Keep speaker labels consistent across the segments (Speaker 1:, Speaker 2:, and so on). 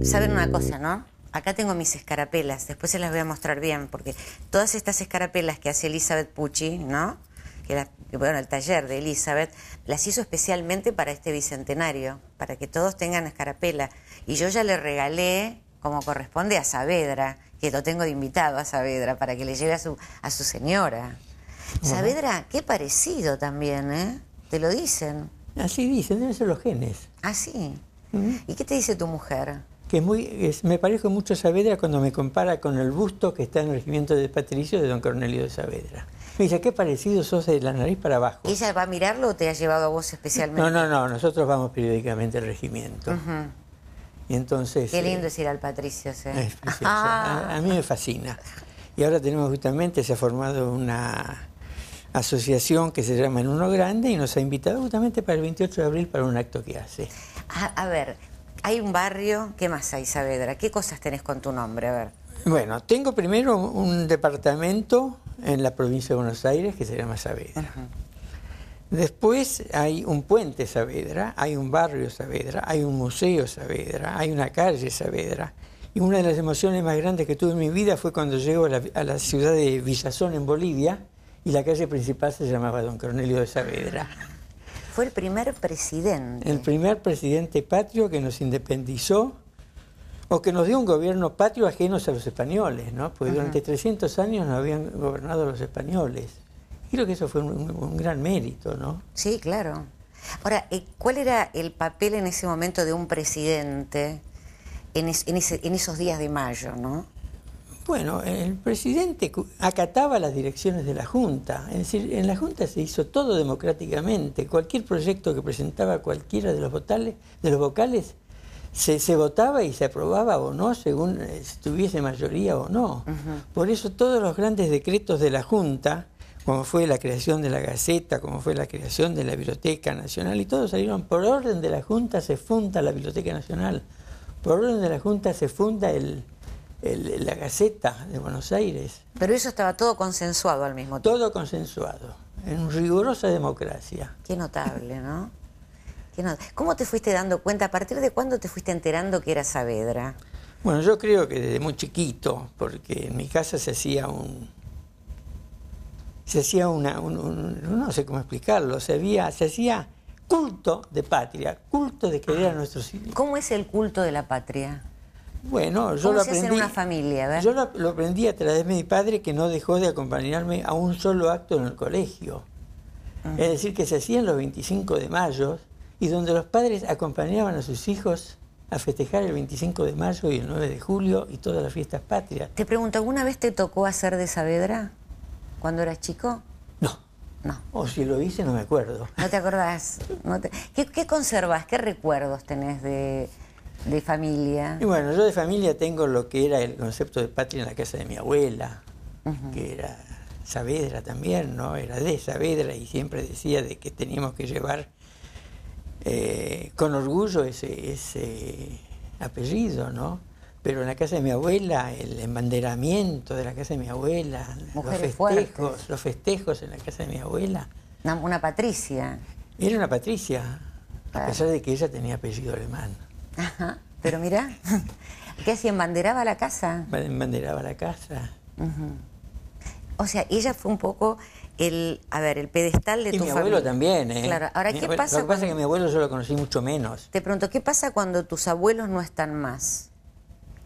Speaker 1: Saben una cosa, ¿no? Acá tengo mis escarapelas, después se las voy a mostrar bien, porque todas estas escarapelas que hace Elizabeth Pucci, ¿no? Bueno, el taller de Elizabeth, las hizo especialmente para este bicentenario, para que todos tengan escarapela. Y yo ya le regalé, como corresponde, a Saavedra, que lo tengo de invitado a Saavedra, para que le lleve a su señora. Saavedra, qué parecido también, ¿eh? Te lo dicen.
Speaker 2: Así dicen, deben ser los genes.
Speaker 1: Ah, sí. ¿Y qué te dice tu mujer?
Speaker 2: Que me parezco mucho a Saavedra cuando me compara con el busto que está en el regimiento de Patricio de don Cornelio de Saavedra. Me dice, qué parecido sos de la nariz para abajo.
Speaker 1: ¿Ella va a mirarlo o te ha llevado a vos especialmente?
Speaker 2: No, nosotros vamos periódicamente al regimiento. Y entonces...
Speaker 1: Qué lindo es ir al Patricio, ¿sí?
Speaker 2: Es precioso. A mí me fascina. Y ahora tenemos justamente, se ha formado una asociación que se llama En Uno Grande y nos ha invitado justamente para el 28 de abril para un acto que hace.
Speaker 1: A ver, hay un barrio, ¿qué más hay, Saavedra? ¿Qué cosas tenés con tu nombre? A ver.
Speaker 2: Bueno, tengo primero un departamento en la provincia de Buenos Aires que se llama Saavedra. Después hay un puente Saavedra, hay un barrio Saavedra, hay un museo Saavedra, hay una calle Saavedra. Y una de las emociones más grandes que tuve en mi vida fue cuando llego a la ciudad de Villazón, en Bolivia, y la calle principal se llamaba Don Cornelio de Saavedra.
Speaker 1: Fue el primer presidente.
Speaker 2: El primer presidente patrio que nos independizó, o que nos dio un gobierno patrio ajenos a los españoles, ¿no? Porque durante 300 años nos habían gobernado los españoles. Creo que eso fue un gran mérito, ¿no?
Speaker 1: Sí, claro. Ahora, ¿cuál era el papel en ese momento de un presidente en esos días de mayo, no?
Speaker 2: Bueno, el presidente acataba las direcciones de la Junta. Es decir, en la Junta se hizo todo democráticamente. Cualquier proyecto que presentaba cualquiera de los vocales se votaba y se aprobaba o no, según si tuviese mayoría o no. Por eso todos los grandes decretos de la Junta, como fue la creación de la Gaceta, como fue la creación de la Biblioteca Nacional, y todos salieron por orden de la Junta, se funda la Biblioteca Nacional. Por orden de la Junta se funda la Gaceta de Buenos Aires.
Speaker 1: Pero eso estaba todo consensuado al mismo tiempo.
Speaker 2: Todo consensuado, en rigurosa democracia.
Speaker 1: Qué notable, ¿no? ¿Cómo te fuiste dando cuenta? ¿A partir de cuándo te fuiste enterando que era Saavedra?
Speaker 2: Bueno, yo creo que desde muy chiquito, porque en mi casa se hacía no sé cómo explicarlo, se hacía culto de patria, culto de querer a nuestros hijos.
Speaker 1: ¿Cómo es el culto de la patria?
Speaker 2: Bueno, yo
Speaker 1: ¿Cómo
Speaker 2: lo
Speaker 1: se
Speaker 2: aprendí.
Speaker 1: hace en una familia? A ver.
Speaker 2: Yo lo aprendí a través de mi padre, que no dejó de acompañarme a un solo acto en el colegio. Es decir, que se hacían los 25 de mayo y donde los padres acompañaban a sus hijos a festejar el 25 de mayo y el 9 de julio y todas las fiestas patrias.
Speaker 1: Te pregunto, ¿alguna vez te tocó hacer de Saavedra cuando eras chico? No.
Speaker 2: O si lo hice, no me acuerdo.
Speaker 1: ¿No te acordás? ¿Qué conservas? ¿Qué recuerdos tenés de familia?
Speaker 2: Y bueno, yo de familia tengo lo que era el concepto de patria en la casa de mi abuela, que era Saavedra también, ¿no? Era de Saavedra y siempre decía de que teníamos que llevar con orgullo ese apellido, ¿no? Pero en la casa de mi abuela, el embanderamiento de la casa de mi abuela, los festejos en la casa de mi abuela.
Speaker 1: Una patricia.
Speaker 2: Era una patricia, a pesar de que ella tenía apellido alemán.
Speaker 1: Ajá, pero mirá, ¿qué hacía? ¿Embanderaba la casa?
Speaker 2: Embanderaba la casa.
Speaker 1: O sea, ella fue un poco el pedestal de tu familia.
Speaker 2: Y mi abuelo también, ¿eh?
Speaker 1: Claro, ahora, ¿qué pasa?
Speaker 2: Lo que pasa es que mi abuelo yo lo conocí mucho menos.
Speaker 1: Te pregunto, ¿qué pasa cuando tus abuelos no están más?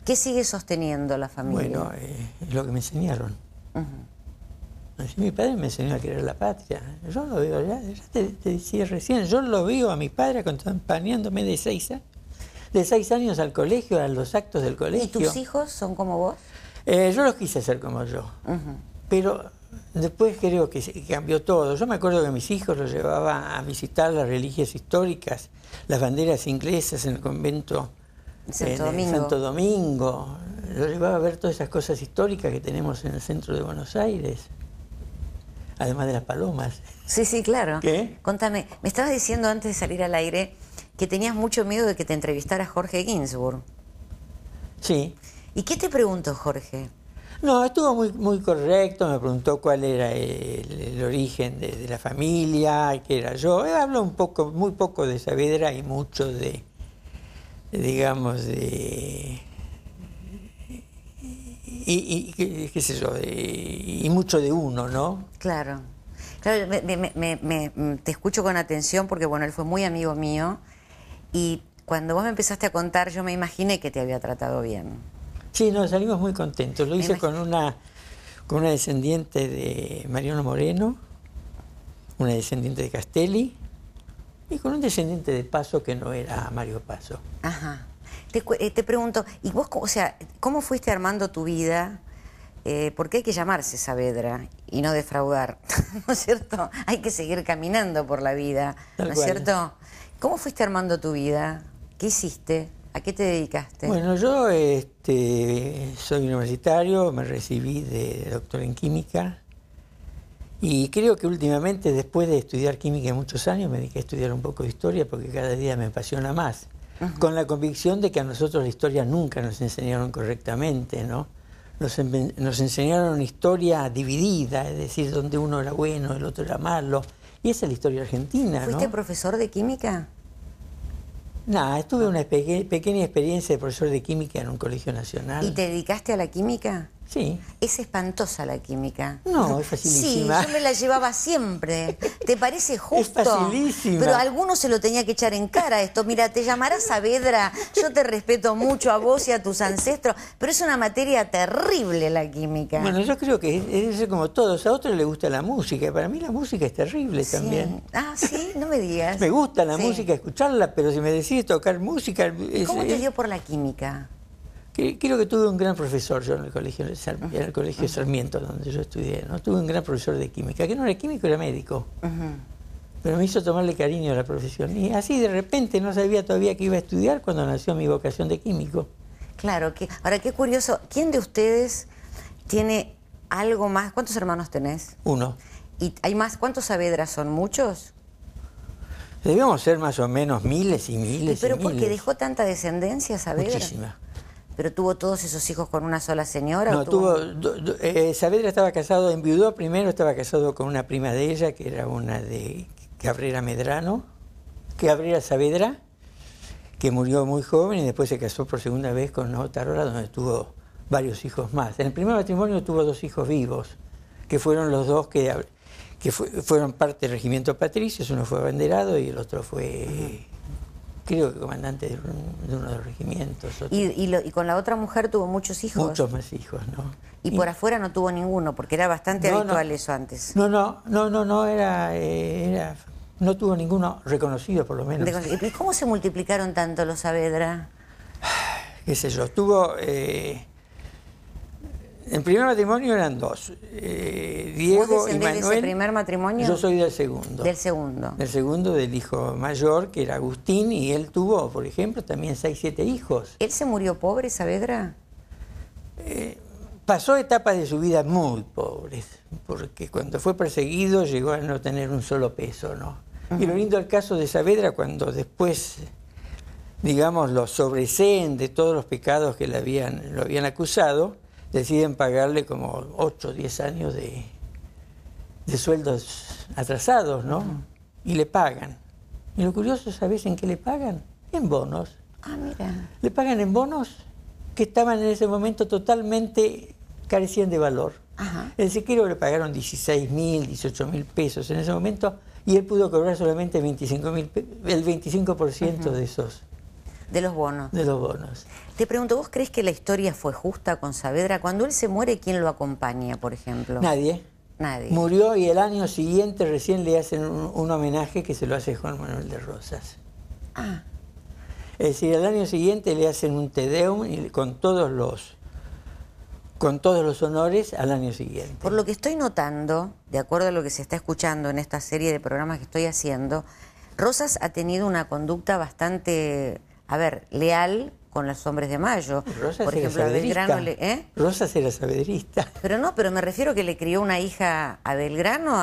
Speaker 1: ¿Qué sigue sosteniendo la familia?
Speaker 2: Bueno, es lo que me enseñaron. Mi padre me enseñó a querer la patria. Yo lo veo, ya te decía recién, yo lo veo a mi padre acompañándome de 6 años al colegio, a los actos del colegio.
Speaker 1: ¿Y tus hijos son como vos?
Speaker 2: Yo los quise hacer como yo. Pero después creo que cambió todo. Yo me acuerdo que mis hijos los llevaba a visitar las reliquias históricas, las banderas inglesas en el convento Santo Domingo. Lo llevaba a ver todas esas cosas históricas que tenemos en el centro de Buenos Aires. Además de las palomas.
Speaker 1: Sí, claro.
Speaker 2: ¿Qué?
Speaker 1: Contame, me estabas diciendo antes de salir al aire que tenías mucho miedo de que te entrevistara Jorge Ginsburg.
Speaker 2: Sí.
Speaker 1: ¿Y qué te preguntó Jorge?
Speaker 2: No, estuvo muy correcto, me preguntó cuál era el origen de la familia, qué era yo. Habló muy poco de Saavedra y mucho de digamos, qué sé yo, y mucho de uno, ¿no?
Speaker 1: Claro. Claro, te escucho con atención porque, bueno, él fue muy amigo mío y cuando vos me empezaste a contar yo me imaginé que te había tratado bien.
Speaker 2: Sí, nos salimos muy contentos. Lo hice con una descendiente de Mariano Moreno, una descendiente de Castelli y con un descendiente de Paso que no era Mario Paso.
Speaker 1: Ajá. Te pregunto, ¿y vos, o sea, cómo fuiste armando tu vida? Porque hay que llamarse Saavedra y no defraudar, ¿no es cierto? Hay que seguir caminando por la vida, ¿no es cierto? ¿Cómo fuiste armando tu vida? ¿Qué hiciste? ¿A qué te dedicaste?
Speaker 2: Bueno, yo soy universitario, me recibí de doctor en química y creo que últimamente, después de estudiar química muchos años, me dediqué a estudiar un poco de historia porque cada día me apasiona más, con la convicción de que a nosotros la historia nunca nos enseñaron correctamente, ¿no? Nos enseñaron una historia dividida, es decir, donde uno era bueno, el otro era malo, y esa es la historia argentina, ¿no?
Speaker 1: ¿Fuiste profesor de química?
Speaker 2: No, tuve una pequeña experiencia de profesor de química en un colegio nacional.
Speaker 1: ¿Y te dedicaste a la química?
Speaker 2: Sí.
Speaker 1: Es espantosa la química.
Speaker 2: No, es facilísima.
Speaker 1: Sí, yo me la llevaba siempre. ¿Te parece justo?
Speaker 2: Es facilísima.
Speaker 1: Pero a alguno se lo tenía que echar en cara esto. Mira, te llamarás Saavedra, yo te respeto mucho a vos y a tus ancestros, pero es una materia terrible la química.
Speaker 2: Bueno, yo creo que es como todos. A otros les gusta la música. Para mí la música es terrible también.
Speaker 1: Ah, sí, no me digas.
Speaker 2: Me gusta la música, escucharla, pero si me decides tocar música...
Speaker 1: ¿Cómo te dio por la química?
Speaker 2: Creo que tuve un gran profesor yo en el colegio Sarmiento, donde yo estudié, ¿no? Tuve un gran profesor de química, que no era químico, era médico. Pero me hizo tomarle cariño a la profesión. Y así de repente no sabía todavía que iba a estudiar cuando nació mi vocación de químico.
Speaker 1: Claro, ahora qué curioso, ¿quién de ustedes tiene algo más? ¿Cuántos hermanos tenés?
Speaker 2: Uno.
Speaker 1: ¿Y hay más? ¿Cuántos Saavedras son? ¿Muchos?
Speaker 2: Debemos ser más o menos miles y miles.
Speaker 1: ¿Pero porque dejó tanta descendencia, Saavedra?
Speaker 2: Muchísima.
Speaker 1: ¿Pero tuvo todos esos hijos con una sola señora?
Speaker 2: No, Saavedra estaba casado, enviudó primero, estaba casado con una prima de ella, que era una de Cabrera Medrano, Cabrera Saavedra, que murió muy joven y después se casó por segunda vez con Otarola, donde tuvo varios hijos más. En el primer matrimonio tuvo 2 hijos vivos, que fueron los dos que fueron parte del regimiento Patricios, uno fue abanderado y el otro fue... creo que comandante de uno de los regimientos.
Speaker 1: ¿Y con la otra mujer tuvo muchos hijos?
Speaker 2: Muchos más hijos, ¿no?
Speaker 1: ¿Y por afuera no tuvo ninguno? Porque era bastante habitual eso antes.
Speaker 2: No, no tuvo ninguno reconocido, por lo menos.
Speaker 1: ¿Y cómo se multiplicaron tanto los Saavedra?
Speaker 2: Qué sé yo, tuvo... en primer matrimonio eran 2, Diego y Manuel.
Speaker 1: ¿De ese primer matrimonio?
Speaker 2: Yo soy del segundo.
Speaker 1: Del segundo.
Speaker 2: Del segundo, del hijo mayor, que era Agustín, y él tuvo, por ejemplo, también 6, 7 hijos.
Speaker 1: ¿Él se murió pobre, Saavedra?
Speaker 2: Pasó etapas de su vida muy pobres, porque cuando fue perseguido llegó a no tener un solo peso, ¿no? Y lo lindo del caso de Saavedra, cuando después, digamos, lo sobreseen de todos los pecados que lo habían acusado, deciden pagarle como 8 o 10 años de sueldos atrasados, ¿no? Y le pagan. Y lo curioso, ¿sabés en qué le pagan? En bonos.
Speaker 1: Ah, mira.
Speaker 2: Le pagan en bonos que estaban en ese momento totalmente, carecían de valor.
Speaker 1: Ajá.
Speaker 2: El siquero le pagaron 16.000, 18.000 pesos en ese momento y él pudo cobrar solamente el 25% de esos.
Speaker 1: De los bonos.
Speaker 2: De los bonos.
Speaker 1: Te pregunto, ¿vos crees que la historia fue justa con Saavedra? Cuando él se muere, ¿quién lo acompaña, por ejemplo?
Speaker 2: Nadie.
Speaker 1: Nadie.
Speaker 2: Murió y el año siguiente recién le hacen un homenaje que se lo hace Juan Manuel de Rosas.
Speaker 1: Ah.
Speaker 2: Es decir, el año siguiente le hacen un Te Deum y con todos los honores al año siguiente.
Speaker 1: Por lo que estoy notando, de acuerdo a lo que se está escuchando en esta serie de programas que estoy haciendo, Rosas ha tenido una conducta bastante... leal con los hombres de Mayo.
Speaker 2: Rosas
Speaker 1: por ejemplo, a Belgrano
Speaker 2: Rosas era saavedrista.
Speaker 1: Pero me refiero que le crió una hija a Belgrano,